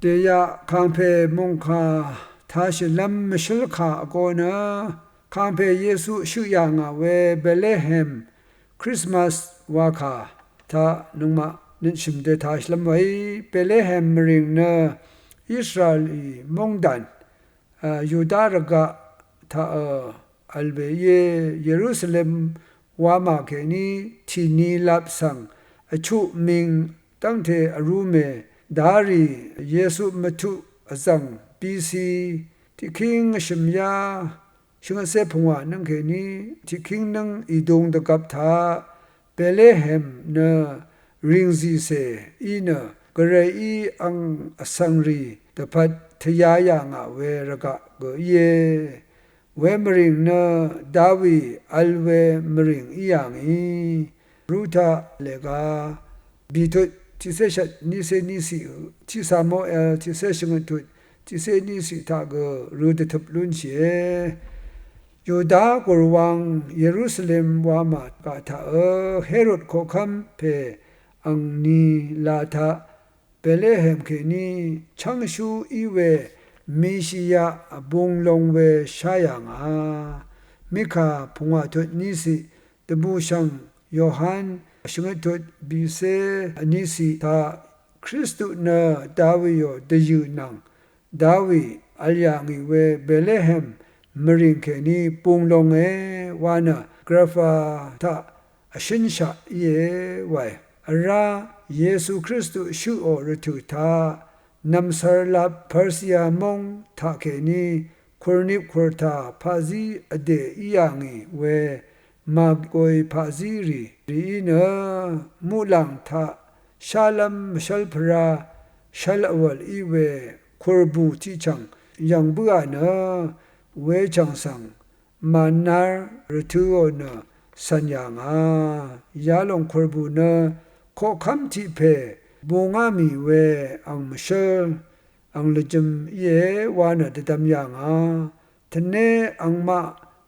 เดียคางเพมงคาทาชิลัมมิชลคาโกนะคางเพเยซูชื่อยางเวเบเลเฮมคริสต์มาสวาคาทานุมานิชิมเดทาชลัมไว้เบเลเฮมริงนะอิสราเอลมงดันยูดาร์กะทาอัลเบเยเยรูซาเล็มวามาเกนีที่นีลับสังชุมิงตั้งเทอรูเมดารีเยซูมัทุอซังปีซีที่คิงชิมยาชิงเซพงวานังเกนีที่คิงนังอีดงตะกับทาเปเลเฮมเนริงซีเซอีเนกระไรอีอังอสังรีตะพัดทยายางเวรกะเกเยเวมริงเนดาวีอัลเวมริงอีอย่างอีรูทาเลกาบีทุที่เสชนิเซนิสิที่ซาโมเอลที่เสชงตุที่เสนิสิทากรูดทับลุนเชยูดากรวังเยรูซาเล็มวามากาทาเฮโรดโคคัมเพอังนีลาทาเปเลเฮมเคนีชังชูอีเวมิชิยาบุงลงเวชายางมิคาพงวาทุนิสิตบูชังโยฮันชงตุบิเซอนิสิทาคริสตุนาดาวิโยเดยูนังดาวิอัลยังอีเวเบเลเฮมมริงเคนีปุงลงวานากราฟาทาอชินชาเยไวราเยซูคริสต์ชูโอรทุทานำสารลาเพอร์เซียมงทาเคนีครนิบครตาพาซีอเดอียังอีเวมาโกยพาซีรีเนมูลังทาชาลัมชัลพราชัลอวลอีเวครบูที่จังยังบัวเนเวจังสังมานาร์รทูโอเนสัญญายาลงครบูเนโคคัมที่เพบูงามีเวอังมเชลอังลจมเยวานะตะตำยังทเนอังมา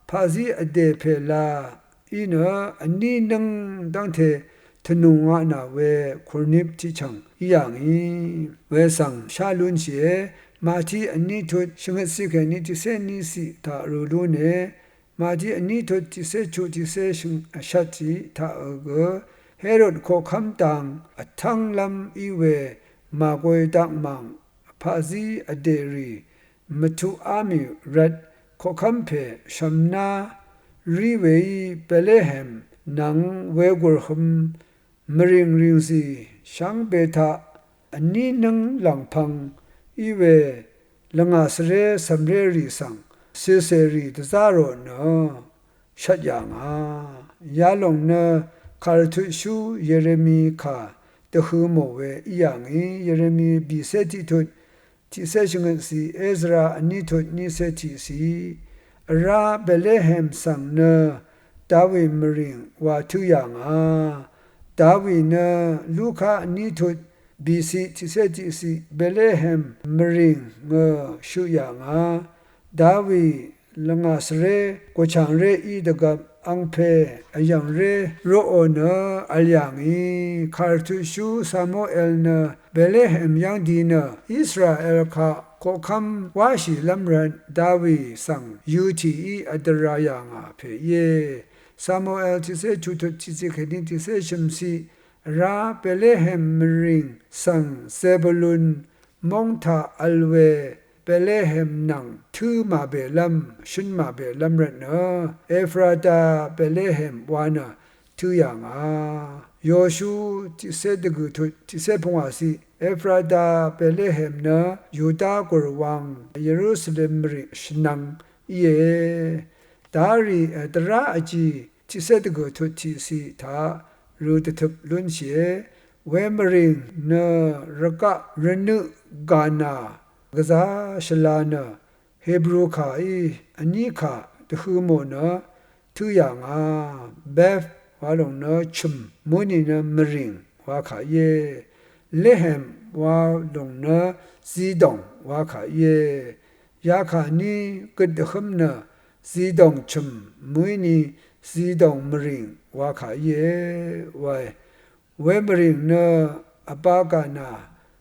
พาซีอเดเพลาอีเนอันนี้นังดังเททนุงานาเวครนิบที่ชังอีอย่างอีเวสังชาลุนเชมาที่อันนี้ทุดชงสิกนี้ที่เซนิสิทารูลูเนมาที่อันนี้ทุดที่เซชุที่เซชงชัดที่ทาเกเฮโรดโคคัมตังทังลำอีเวมาโกยตักมังพาซีอเดรีมัทุอามิรัดโคคัมเพชัมนารีเวเปเลเฮมนังเวกุรฮมมริงริงซีช่างเบทาอันนี้นังหลังพังอีเวลงอาสเรสัมเรรีสังเซเซรีตซาโรเนชัดอย่างยาลงเนคาร์ทุชูเยเรมีคาตะฮือโมเวอีอย่างนี้เยเรมีบีเซติทุดที่เซชงสีเอซราอันนี้ทุดนิเซติสีราเบเลเฮมสังเนดาวิมริงว่าทุอย่างดาวิเนลูคาอันนี้ทุดบีซีที่เซติสีเบเลเฮมมริงชูอย่างดาวิลงอาสเรกวชังเรอีดกับอังเพอยังเรโรโอเนอัลยังอีคาร์ทุชูซาโมเอลเนเบเลเฮมยังดีเนอิสราเอลคาโคคัมวาชิลัมรันดาวีสังยูทีอัดรายางเพเยซาโมเอลที่เซชุตุที่เซคดินที่เซชมซีราเบเลเฮมริงสังเซบลุนมงทาอัลเวเปเลเฮมนังทือมาเบลัมชินมาเบลัมรันเอฟราตาเปเลเฮมวานาทืออย่างโยชูที่เซดกุทุที่เซพงวาสีเอฟราตาเปเลเฮมเนยูดากรวังเยรูซาเล็มริชนังเยดารีตราอจีที่เซดกุทุที่สีทารูดทุบลุนเชเวมริงเนรกะรนุกานา กษาชลานะเฮบรูคาอันนี้ค่ะตะคือโมนะทุอย่างเบฟวาลงนะชุมมุนีนะมริงวาขาเยเลเฮมวาลงนะซีดงวาขาเยยาขานี้กึดขมนะซีดงชุมมุนีซีดงมริงวาขาเยไว้เวมริงนะอปากานา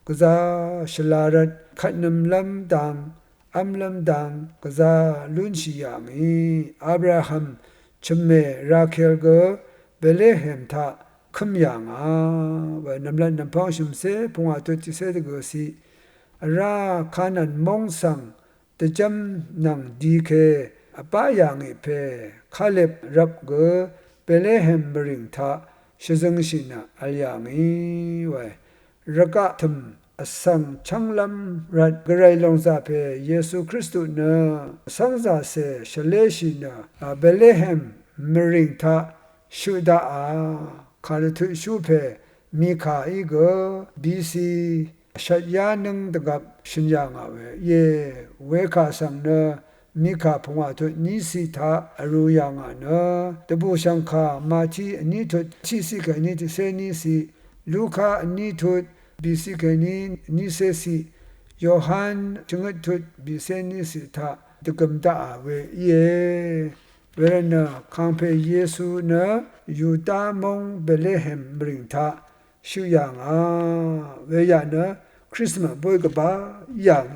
กษาชลารัดขัดนำลำดังอัมลำดังกษาลุนชียามีอับราฮัมชเมราเคลเกเบเลเฮมทาขมยังว่านำลันนำพองชิมเสพงอาตุติเสตกสีราขานันมงสังตจำนังดีเคอปายังเพคาเลบรับเกเบเลเฮมบริงทาชซังชินาอัลยังไว้รักธรรมสังชังลำรัดกระไรลงซาเพเยซูคริสต์เนสังซาเสชเลชินาเบเลเฮมมริงทาชุดาคาลทุชูเพมีขาอีกบีซีชัดยานึงตกับชินยังเวเยเวคาสังเนมีขาพงอาทุนิสิทาอรุยังเนตบุชังคามาทีนิทุชิสิกนิติเซนิสิลูคานิทุบีสิกนิเซสิโยฮันจึงทุบีเซนิสิทาตกมตาเวเยเวรนคังเพเยซูเนยูตามงเบเลเฮมบริงทาชูยังเวยาเนคริสต์มาสบอยกบาอย่าง